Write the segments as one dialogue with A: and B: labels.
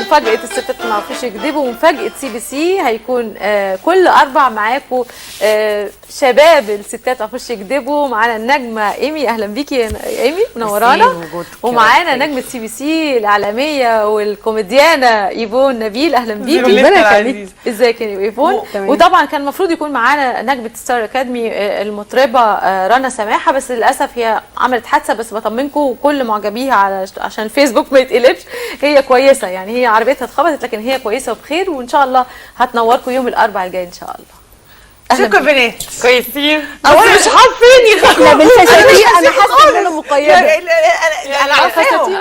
A: مفاجأة الستات ما عرفوش يكذبوا، ومفاجأة CBC هيكون كل أربع معاكم شباب الستات ما عرفوش يكذبوا. معانا النجمة إيمي، أهلا بيكي يا إيمي، منورانا. ومعانا نجمة CBC الإعلامية والكوميديانة إيفون نبيل، أهلا بيكي. ازيك يا إيفون؟ وطبعا كان المفروض يكون معانا نجمة ستار أكاديمي المطربة رنا سماحة، بس للأسف هي عملت حادثة. بس بطمنكم وكل معجبيها عشان الفيسبوك ما يتقلبش، هي كويسة يعني، هي عربيتها اتخبطت لكن هي كويسة وبخير، وإن شاء الله هتنوركم يوم الأربعاء الجاي إن شاء الله.
B: شكرا بنات،
C: كويسين.
B: اولا مش حاطيني
A: احنا بالفساتين، انا حاسه ان انا مقيده.
B: انا عارفاهم.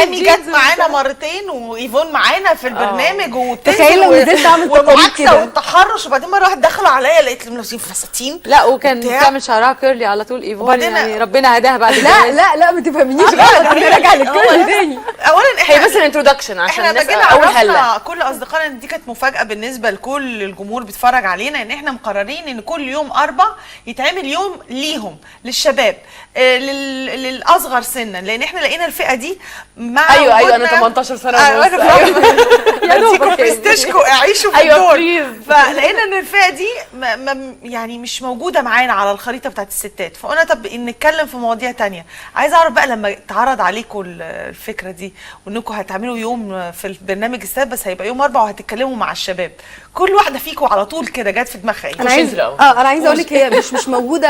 B: امي جت معانا مرتين وايفون معانا في البرنامج،
A: تخيل لو نزلت اعمل
B: والمعاكسه والتحرش، وبعدين مره واحده دخلوا عليا لقيت لهم لابسين فساتين.
A: لا وكان بتعمل شعرها كيرلي على طول ايفون، يعني ربنا هداها بعد كده. لا ما تفهمنيش غلط، انا راجعه للكيرلي تاني.
B: اولا
C: هي بس الانترودكشن عشان
B: الناس اول حلقه كل اصدقائنا، دي كانت مفاجاه بالنسبه لكل الجمهور بيتفرج علينا، ان احنا مقررين ان كل يوم 4 يتعمل يوم ليهم، للشباب، للاصغر سنا، لان احنا لقينا الفئه دي مع
C: ايوه انا 18 سنه ونص.
B: يا دوبك استشكوا اعيشوا في الدور. فلقينا ان الفئه دي يعني مش موجوده معانا على الخريطه بتاعت الستات، فقلنا طب نتكلم في مواضيع تانية. عايزه اعرف بقى لما اتعرض عليكم الفكره دي وانكم هتعملوا يوم في البرنامج السبت، بس هيبقى يوم 4 وهتتكلموا مع الشباب، كل واحده فيكم على طول كده جت في دماغها ايه؟
D: انا عايزه اقول لك هي مش موجوده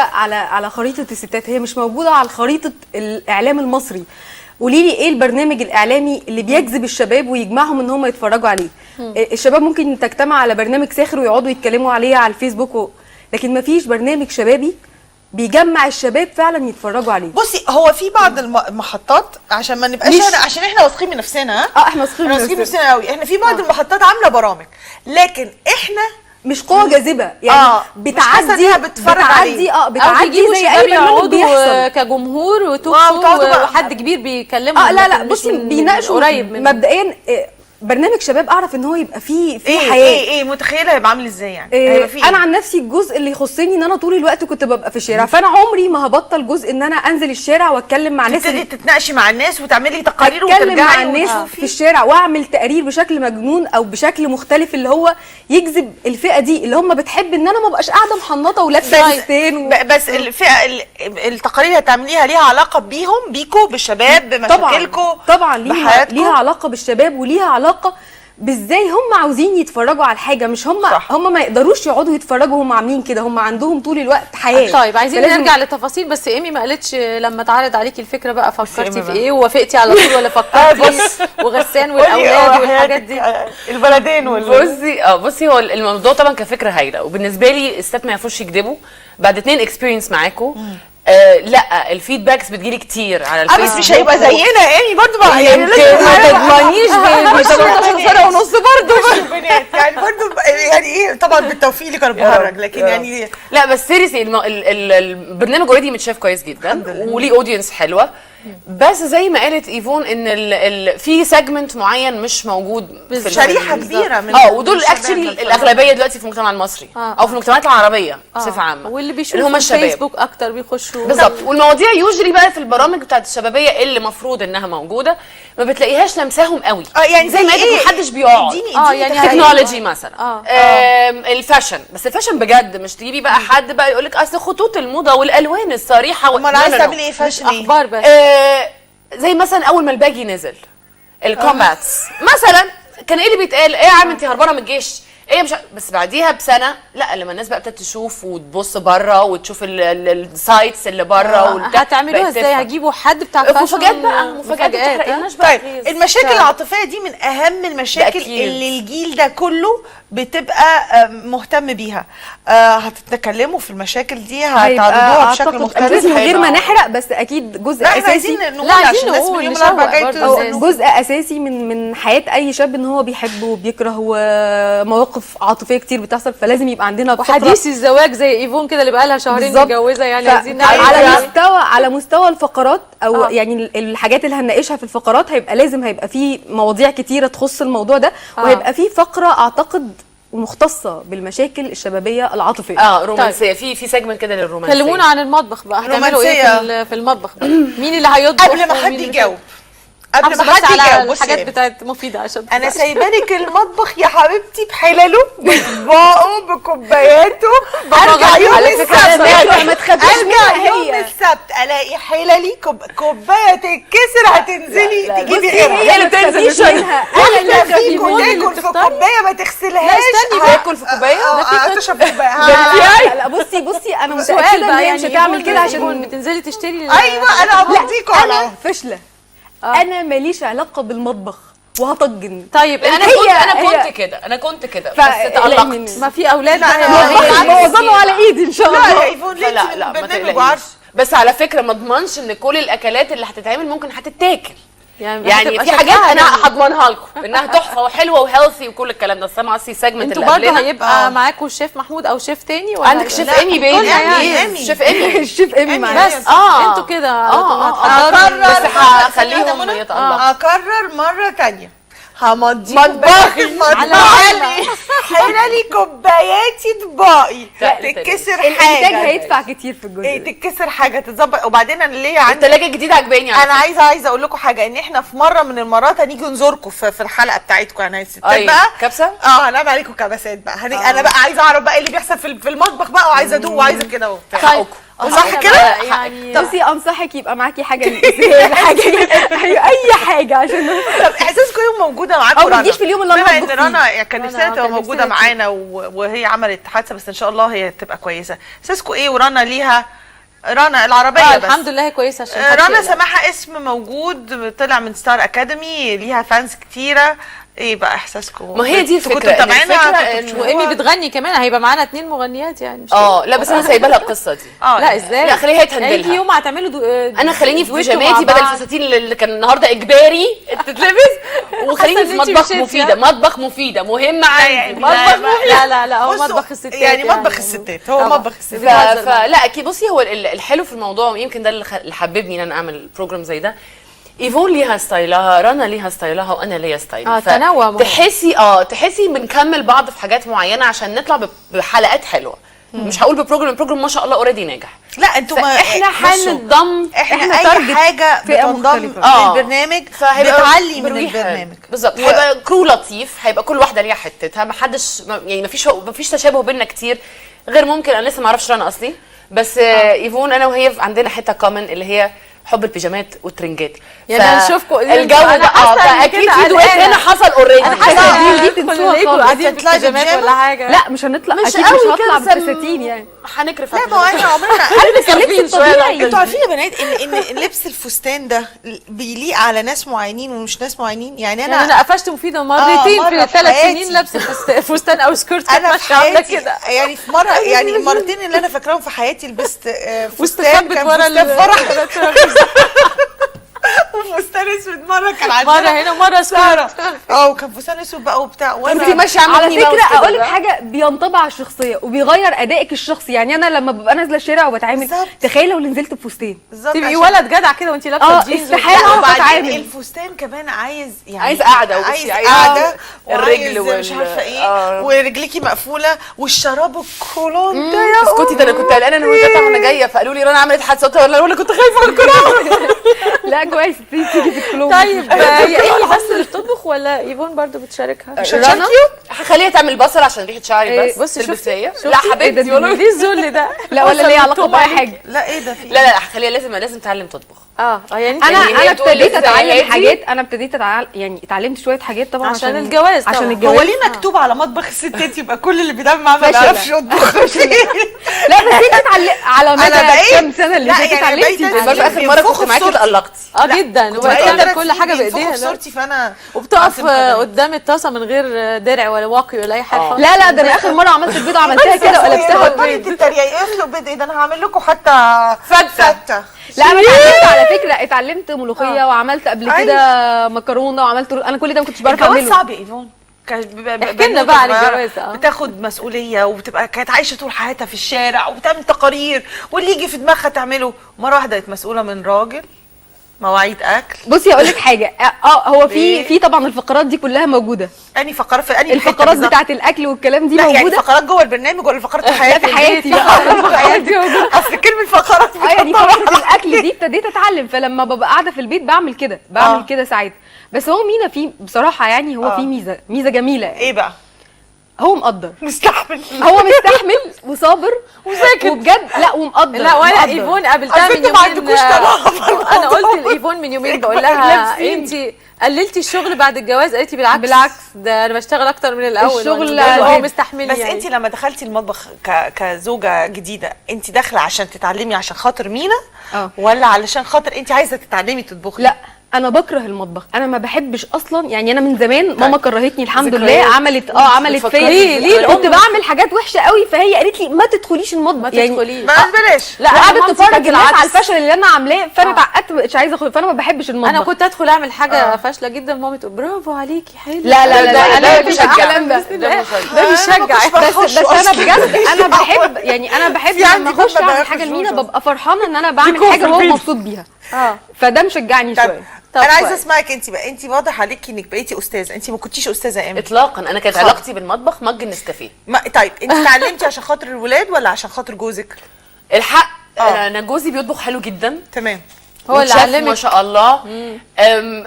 D: على خريطه الستات، هي مش موجوده على خريطه الاعلام المصري. قولي لي ايه البرنامج الاعلامي اللي بيجذب الشباب ويجمعهم ان هم يتفرجوا عليه؟ الشباب ممكن تجتمع على برنامج ساخر ويقعدوا يتكلموا عليه على الفيسبوك لكن ما فيش برنامج شبابي بيجمع الشباب فعلا يتفرجوا عليه.
B: بصي، هو في بعض المحطات عشان ما نبقاش عشان احنا واثقين من نفسنا.
D: احنا واثقين من
B: نفسنا قوي. احنا في بعض المحطات عامله برامج، لكن احنا
D: مش قوه جاذبه يعني. بتعدي
A: بتعدي زي اي برنامج بيحصل كجمهور وتوك وحد كبير بيكلمهم.
D: لا بصي بيناقشوا قريب مبدئيا برنامج شباب اعرف ان هو يبقى فيه حياه.
B: ايه متخيله هيبقى عامل ازاي يعني؟
D: انا عن نفسي الجزء اللي يخصني ان انا طول الوقت كنت ببقى في الشارع، فانا عمري ما هبطل جزء ان انا انزل الشارع واتكلم مع ناس،
B: تبتدي تتناقشي مع الناس وتعملي تقارير
D: وترجعي مع الناس في الشارع، واعمل تقرير بشكل مجنون او بشكل مختلف اللي هو يجذب الفئه دي اللي هم بتحب ان انا ما ابقاش قاعده محنطه ولابسه فستان
B: بس الفئه التقارير اللي هتعمليها ليها علاقه بيكم بالشباب بمشاكلكم.
D: طبعا ليها علاقه بالشباب وليها علاقه بازاي هم عاوزين يتفرجوا على الحاجه، مش هم ما يقدروش يقعدوا يتفرجوا هم عاملين كده، هم عندهم طول الوقت حياه.
A: طيب عايزين نرجع للتفاصيل، بس ايمي ما قالتش لما اتعرض عليكي الفكره بقى فكرتي في ايه ووافقتي على طول ولا فكرتي وغسان والاولاد والحاجات دي
B: البلدين
C: بصي هو الموضوع طبعا كفكره هايله، وبالنسبه لي الستات ما يعرفوش يكذبوا بعد 2 اكسبيرينس معاكم. لا الفيدباكس بتجيلي كتير على الفيسبوك،
B: بس مش هيبقى زينا يعني برضه بقى،
C: يعني لازم ما تضمنيش ب 18 سنه ونص برضه
B: البنات يعني برضه يعني ايه، طبعا بالتوفيق اللي كانوا بيهرج، لكن يعني
C: لا بس سيريسلي البرنامج اوريدي متشاف كويس جدا وليه اودينس حلوه، بس زي ما قالت ايفون ان في سيجمنت معين مش موجود في
B: شريحه كبيره من
C: ودول اكشلي الاغلبيه دلوقتي في المجتمع المصري او في المجتمعات العربيه بصفه عامه،
A: واللي بيشوفوا الفيسبوك اكتر بيخشوا
C: بالظبط. والمواضيع يوجري بقى في البرامج بتاعت الشبابيه اللي المفروض انها موجوده ما بتلاقيهاش لمساهم قوي.
B: يعني
C: زي ما قالت محدش بيقعد
B: يعني
C: تكنولوجي مثلا الفاشن، بس الفاشن بجد مش تجيبي بقى حد بقى يقول لك اصل خطوط الموضه والالوان الصريحه
B: امال عايزه تعملي ايه فاشن
A: اخبار بس
C: زي مثلا اول ما الباجي نزل الكومباتس مثلا كان ايه اللي بيتقال؟ ايه يا عم انت هربانه من الجيش، ايه مش بس بعديها بسنه لا لما الناس بقى ابتدت تشوف وتبص بره وتشوف السايتس اللي بره
A: هتعملوها ازاي؟ هجيبوا حد بتاع فاشن
C: مفاجآت بقى مفاجآت
B: طيب المشاكل العاطفيه دي من اهم المشاكل اللي الجيل ده كله بتبقى مهتم بيها. هتتكلموا في المشاكل دي هتعرضوها بشكل مختلف
D: من غير ما نحرق، بس اكيد جزء اساسي
B: عشان الناس من يوم الاربعاء جاي
D: جزء اساسي من حياه اي شاب ان هو بيحب وبيكره ومواقف مواقف عاطفيه كتير بتحصل، فلازم يبقى عندنا فقره
A: وحديث الزواج زي ايفون كده اللي بقى لها شهرين
D: بالظبط.
A: متجوزه، يعني عايزين نعرف
D: على مستوى الفقرات او يعني الحاجات اللي هنناقشها في الفقرات هيبقى في مواضيع كتيره تخص الموضوع ده، وهيبقى في فقره اعتقد مختصه بالمشاكل الشبابيه العاطفيه.
C: رومانسيه. في سيجمنت كده للرومانسيه.
A: كلمونا عن المطبخ بقى، هتعملوا ايه في المطبخ بقى؟ مين اللي هيطبخ
B: قبل ما حد يجاوب، قبل ما
A: بس
B: حد
A: على
B: يجاوب،
A: الحاجات بتاعت مفيده عشان
B: انا سايبالك المطبخ يا حبيبتي بحلله باطباقه بكوباياته. برجع يوم السبت
D: ما تخبيش
B: ارجع يوم السبت الاقي حللي كوبايه تتكسر، هتنزلي تجيبي غيرها.
C: هي اللي بتنزل
B: احنا فيكم تاكل في كوبايه ما تغسلهاش.
C: تاكل في كوبايه
B: تشرب في كوبايه.
D: لا بصي انا
A: سؤال
D: متاكده ان
A: بقى،
D: هي
A: يعني
D: مش هتعمل كده عشان
A: بتنزلي تشتري
B: ايوه انا هبديكوا على
D: انا فاشله. انا ماليش علاقه بالمطبخ وهطجن.
A: طيب
C: انا كنت كده بس تألقت.
A: ما في اولاد
D: معظمه على ايدي ان شاء الله.
B: لا يا ايفون ليه
C: لا ما
B: برنامج
C: تقلقيش.
B: وعارفه.
C: بس على فكره ما اضمنش ان كل الاكلات اللي هتتعمل ممكن هتتاكل. يعني
A: هتبقى
C: في حاجات
A: شكلها
C: انا
A: جميل.
C: هضمنها لكم انها تحفه وحلوه وهيلثي وكل الكلام ده. سامعه سيجمنت
A: انتوا
C: اللي
A: برضه
C: قبلنا.
A: هيبقى معاكم الشيف محمود او شيف تاني ولا
C: عندك شيف ايمي بيلي.
B: يعني
C: شيف ايمي.
D: الشيف ايمي معايا.
A: بس انتوا كده
C: بس هخليهم يتألقوا.
B: اكرر مره تانية همضي
C: مطبخي
B: حللي كوباياتي طباقي تتكسر
D: الانتاج
B: حاجه
D: هيدفع كتير في الجزء ده.
B: تتكسر حاجه تتظبط. وبعدين انا ليه عندي
C: الثلاجه الجديده عجباني.
B: انا عايزه اقول لكم حاجه، ان احنا في مره من المرات هنيجي نزوركم في الحلقه بتاعتكم يعني الستات بقى
C: كبسه.
B: هنعمل عليكم كبسات بقى. انا بقى عايزه اعرف بقى اللي بيحصل في المطبخ بقى، وعايزه ادوق وعايزه كده وبتاع.
A: طيب
B: صح كده
A: يعني
D: بصي انصحك يبقى معاكي حاجه اي حاجه عشان
B: طب احساسكم ايه موجوده معاكم
D: او ما
B: رنا؟
D: تجيش في اليوم اللي انا
B: بما ان
D: بطبخ فيه.
B: رنا كان نفسها تبقى
A: كان
B: موجوده
A: نفسها
B: معانا وهي عملت حادثه، بس ان شاء الله هي تبقى كويسه. احساسكم ايه ورنا ليها رنا العربيه بس
A: الحمد لله كويسه عشان
B: رنا سماحه اسم موجود طلع من ستار اكاديمي، ليها فانز كتيره. ايه بقى احساسكم؟
C: ما هي دي الفكره.
B: كنتوا متابعينها
A: وايمي بتغني كمان، هيبقى معانا 2 مغنيات يعني مش
C: لا بس انا سايبه لها القصه دي.
A: لا ازاي؟
C: لا خليها
A: يعني
C: تهندلها.
A: يوم هتعملوا
C: انا خليني في
A: دويتو
C: بيجاماتي
A: مع
C: بدل
A: بعض.
C: الفساتين اللي كان النهارده اجباري تتلبس، وخليني
A: حاسة
C: في
A: إن أنتي
C: مطبخ
A: مشيتي،
C: مفيده. مطبخ مفيده مهمه عندي.
A: لا هو
B: بصوا،
A: مطبخ الستات
B: يعني مطبخ الستات هو
A: طبعا.
B: مطبخ الستات.
C: فلا اكيد. بصي هو الحلو في الموضوع يمكن ده اللي حببني ان انا اعمل بروجرام زي ده. ايفون ليها ستايلها، رنا ليها ستايلها، وانا ليا ستايلي.
A: تنوع مهم.
C: تحسي بنكمل بعض في حاجات معينه عشان نطلع بحلقات حلوه. مش هقول ببروجرام ما شاء الله اوريدي ناجح.
B: لا انتوا
C: احنا هنضم
B: احنا اي حاجه بتنضم للبرنامج بتعلي من البرنامج.
C: بالظبط. هيبقى كرو لطيف، هيبقى كل واحده ليها حتتها، ما حدش يعني ما فيش تشابه بيننا كتير، غير ممكن انا لسه ما اعرفش رنا اصلي، بس ايفون انا وهي عندنا حته كومن اللي هي حب البيجامات والترنجات.
A: يعني هنشوفكم
C: الجو ده فاكيد في دويت هنا حصل اوريدي.
A: انا حاسه
D: دي تنسوها
A: قاعدين في البيجامات ولا حاجه.
D: لا مش هنطلع
C: مش
D: اكيد مش
C: قوي
D: هطلع
C: كده
D: بفساتين يعني.
C: هنكرف.
B: لا ما هو احنا عمرنا
D: البس اللبس الطبيعي.
B: انتوا عارفين يا بنات ان لبس الفستان ده بيليق على ناس معينين ومش ناس معينين. يعني
A: انا قفشت مفيده مرتين
B: مرة
A: في
B: في
A: 3
B: حياتي.
A: سنين لابسه فستان او سكيرت
B: انا
A: كانت
B: في
A: ماشيه عامله
B: حياتي
A: كده
B: يعني في مره يعني المرتين اللي انا فاكراهم في حياتي لبست فستان
A: واستخبت
B: كان
A: ورا
B: فستان فرح وفستان اسود مره كان عندنا
A: مره هنا ومره
B: ساره وكان فستان اسود بقى وبتاع.
C: انت ماشيه عامله
D: على
C: ميني ماوس
D: فكره
C: كده
D: اقول لك
C: بقى.
D: حاجه بينطبع على الشخصيه وبيغير ادائك الشخصي. يعني انا لما ببقى نازله الشارع وبتعامل
B: بالظبط.
D: تخيل لو نزلت بفستان
A: تبقي ولد جدع كده وانت لابسه جينز
D: استحالة أعرف
B: وبعدين
D: أتعامل.
B: الفستان كمان عايز يعني
C: عايز قاعده
B: عايز
C: وبصي
B: قاعده
C: الرجل
B: وعايز مش عارفه ايه ورجليكي مقفوله والشراب الكولون ده يا
C: اسكتي. ده انا كنت قلقانه انا وزيتا وانا جايه فقالوا لي رنا عملت حادثه ولا كنت خايفه على الكلام.
D: لا كويس تيجي في الكلوب.
A: طيب هي ايمي بس اللي بتطبخ ولا ايفون برضو بتشاركها؟
C: رنا هخليها تعمل بصل عشان ريحه شعري بس.
A: بصي
C: تلبس
A: شفتي
C: هي. لا حبيبتي
A: والله ليه الذل ده؟
D: لا ولا ليه علاقه باي حاجه.
B: لا ايه ده في
C: لا هخليها لازم تتعلم تطبخ.
A: يعني
D: انا
C: بتقول
D: ابتديت
C: لسه
D: اتعلم
C: هادي.
D: حاجات. انا ابتديت يعني اتعلمت شويه حاجات طبعا
A: عشان الجواز طبعاً.
D: عشان
B: هو
D: الجواز.
B: ليه مكتوب على مطبخ الستات يبقى كل اللي بيدعم معاه ما
D: فاشلة.
B: بيعرفش يطبخ؟
D: لا بس انت على
B: أنا
D: مدى
B: بقيت-
D: كام سنه اللي
B: لا،
D: فاتت
B: يعني بقيت
D: اتعلمتي.
B: أتعلم.
C: المره اخر مره كنت معاكي اتقلقتي.
A: جدا وبقت تعمل كل حاجه بايديها
B: في صورتي فانا
A: وبتقف قدام الطاسه من غير درع ولا واقي ولا اي حاجه.
D: لا ده انا اخر مره عملت البيضه عملتها كده وقلبتها
B: بطلي تتريقي اسلق بيض ايه ده انا هعمل لكم حتى فته.
D: لا انا اتعلمت على فكره اتعلمت ملوخيه وعملت قبل كده مكرونه وعملت انا كل ده ما كنتش بعرف
B: الجواز
D: اعمله.
B: صعب يا ايفون.
A: احكي لنا بقى عن الجواز.
B: بتاخد مسؤوليه وبتبقى كانت عايشه طول حياتها في الشارع وبتعمل تقارير واللي يجي في دماغها تعمله، مره واحده بقت مسؤوله من راجل، مواعيد اكل.
D: بصي اقول لك حاجه، هو في طبعا الفقرات دي كلها موجوده.
B: اني فقرات في اني
D: الفقرات بتاعه الاكل والكلام دي
B: لا
D: موجوده.
B: يعني فقرات جوه البرنامج ولا فقرات في حياتي؟
D: في حياتي بقى في حياتي موجوده.
B: اصل كلمه فقرات
D: يعني فقره الاكل دي ابتديت اتعلم، فلما ببقى قاعده في البيت بعمل كده كده ساعات. بس هو مينا فيه بصراحه يعني هو فيه ميزه جميله يعني.
B: ايه بقى؟
D: هو مقدر،
B: مستحمل.
D: هو مستحمل وصابر وساكت وبجد. لا ومقدر.
A: لا وانا
D: مقدر.
A: ايفون قابلتها من
B: ما
A: يومين.
B: عندكوش تناقض.
A: انا قلت لايفون من يومين بقول لها انت قللتي الشغل بعد الجواز؟ قالت لي بالعكس ده انا بشتغل اكتر من الاول.
D: الشغل
A: هو مستحمل.
B: بس
A: يعني
B: انت لما دخلتي المطبخ كزوجه جديده، انت داخله عشان تتعلمي عشان خاطر مينا ولا علشان خاطر انت عايزه تتعلمي تطبخي؟
D: لا انا بكره المطبخ، انا ما بحبش اصلا يعني. انا من زمان ماما كرهتني الحمد لله، عملت فيا ليه كنت بعمل حاجات وحشه قوي، فهي قالت لي ما تدخليش المطبخ،
A: ما تدخليش.
B: ما بلاش.
D: لا قعدت تتفرج الناس على
A: العكس.
D: الفشل اللي انا عاملاه، فانا اتعقدت مش عايزه ادخل، فانا ما بحبش المطبخ.
A: انا كنت ادخل اعمل حاجه فاشله جدا، ماما تقول برافو عليكي حلو.
D: لا لا لا
C: ده
D: انا
C: بيشجع.
D: الكلام ده
A: ده بيشجع.
D: بس انا بجد انا بحب يعني انا بحب لما اخش اعمل حاجه لمينا ببقى فرحانه ان انا بعمل حاجه هو مبسوط بيها. فده مشجعني شويه.
B: انا عايزه اسمعك انت بقى. انت واضح عليكي انك بقيتي استاذه، انت ما كنتيش استاذه ايام
C: اطلاقا. انا كانت علاقتي بالمطبخ مج نسكافيه.
B: طيب انت اتعلمتي عشان خاطر الولاد ولا عشان خاطر جوزك؟
C: الحق انا جوزي بيطبخ حلو جدا،
B: تمام.
A: هو اللي
C: وشيف
A: علمك
C: ما شاء الله.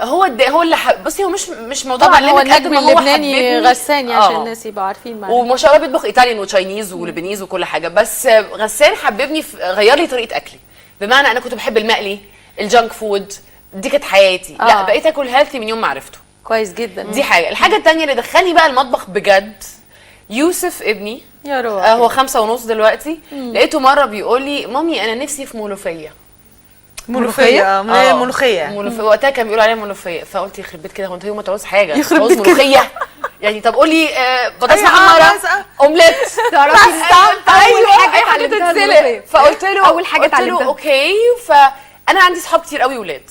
C: هو اللي بصي هو مش موضوع
A: طبعا. هو
C: علمك قد
A: النجم
C: ما هو
A: اللبناني
C: حببني.
A: غساني عشان الناس يبقوا عارفين معانا.
C: وما شاء الله بيطبخ ايطاليان وتشاينيز ولبنيز وكل حاجه. بس غسان حببني غير لي طريقه اكلي، بمعنى انا كنت بحب المقلي، الجانك فود، دي كانت حياتي. لا بقيت اكل هيلثي من يوم ما عرفته.
A: كويس جدا.
C: دي حاجه. الحاجه الثانيه اللي دخلني بقى المطبخ بجد، يوسف ابني
A: يا روح.
C: هو 5:30 دلوقتي. لقيته مره بيقول لي مامي انا نفسي في ملوخيه.
B: ملوخيه ملوخيه
C: وقتها كان بيقول عليها ملوخيه، فقلت يخرب بيت كده، هو انت يوم ما تعوز حاجه تعوز ملوخيه يعني؟ طب قولي بطاطس محمره، اومليت،
D: تعرفي اول حاجه اتعلمتها الملوخيه.
C: فقلت له
D: اول حاجه اتعلمتها
C: اوكي. فانا عندي صحاب كتير قوي ولاد،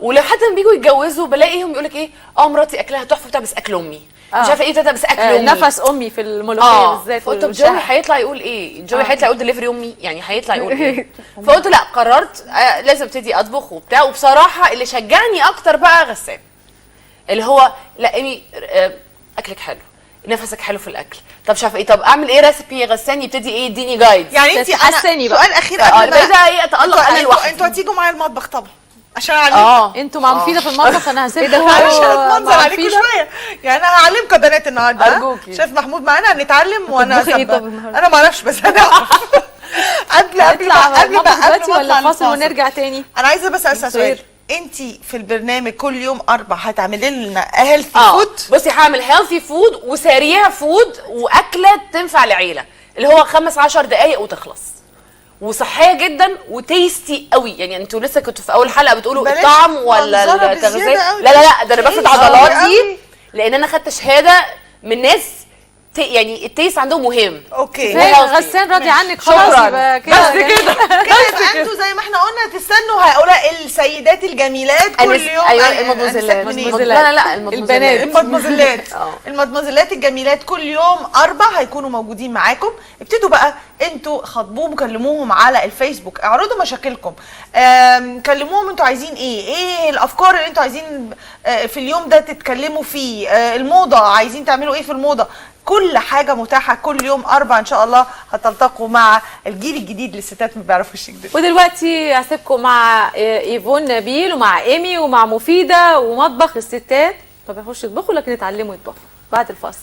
C: ولو حتى لما بيجوا يتجوزوا بلاقيهم يقول لك ايه مراتي اكلها تحفه بتاع، بس اكل امي مش عارفه ايه بس اكل امي.
A: نفس امي في الملوخيه بالذات.
C: فقلت طب جوي هيطلع يقول ايه؟ جوي هيطلع يقول دليفري امي يعني، هيطلع يقول ايه؟ فقلت لا، قررت لازم ابتدي اطبخ وبتاع. وبصراحه اللي شجعني اكتر بقى غسان، اللي هو لا ايمي اكلك حلو، نفسك حلو في الاكل، طب شايفه ايه، طب اعمل ايه ريسبي يا غسان، يبتدي ايه يديني جايد.
B: يعني انت
A: حساني بقى.
B: سؤال اخير قبل ما
C: ده ايه اتالق انا لوحدي.
B: انتوا هتيجوا معايا المطبخ طبعا عشان اعلمكم.
A: انتوا مع مفيده في المطبخ، انا هسيبكم.
B: معلش هتمنظر عليكم شويه يعني. انا هعلمكم بنات النهارده.
C: ارجوكي.
B: شيف محمود معانا هنتعلم وانا
D: هتطبخي ايه طب النهارده؟
B: انا ما اعرفش بس انا قبل ما
A: دلوقتي ولا فاصل ونرجع تاني؟
B: انا عايزه بس اسال سؤال. انت في البرنامج كل يوم 4 هتعملي لنا هيلثي فود؟
C: بصي هعمل هيلثي فود وسريع فود واكله تنفع لعيله، اللي هو 15 دقائق وتخلص، وصحيه جدا وتيستي قوي. يعني انتوا لسه كنتوا في اول حلقه بتقولوا الطعم ولا التغذيه. لا ده انا بفرد عضلاتي، لان انا خدت شهاده من ناس يعني التيست عندهم مهم.
B: اوكي.
A: غسان راضي عنك خلاص. يبقى كده
C: بس كده
B: انتوا زي ما احنا قلنا تستنوا هؤلاء السيدات الجميلات كل يوم.
C: ايوه المدمزلات. لا
A: البنات
B: المدمزلات الجميلات كل يوم 4 هيكونوا موجودين معاكم. ابتدوا بقى انتوا خاطبوهم، كلموهم على الفيسبوك، اعرضوا مشاكلكم، كلموهم انتوا عايزين ايه الافكار اللي انتوا عايزين في اليوم ده تتكلموا فيه، الموضه عايزين تعملوا ايه في الموضه. كل حاجه متاحه كل يوم 4 ان شاء الله هتلتقوا مع الجيل الجديد للستات ما بيعرفوش يكذبوا.
A: ودلوقتي هسيبكم مع ايفون نبيل ومع ايمي ومع مفيده ومطبخ الستات. ما بيعرفوش يطبخوا لكن يتعلموا يطبخوا بعد الفاصل.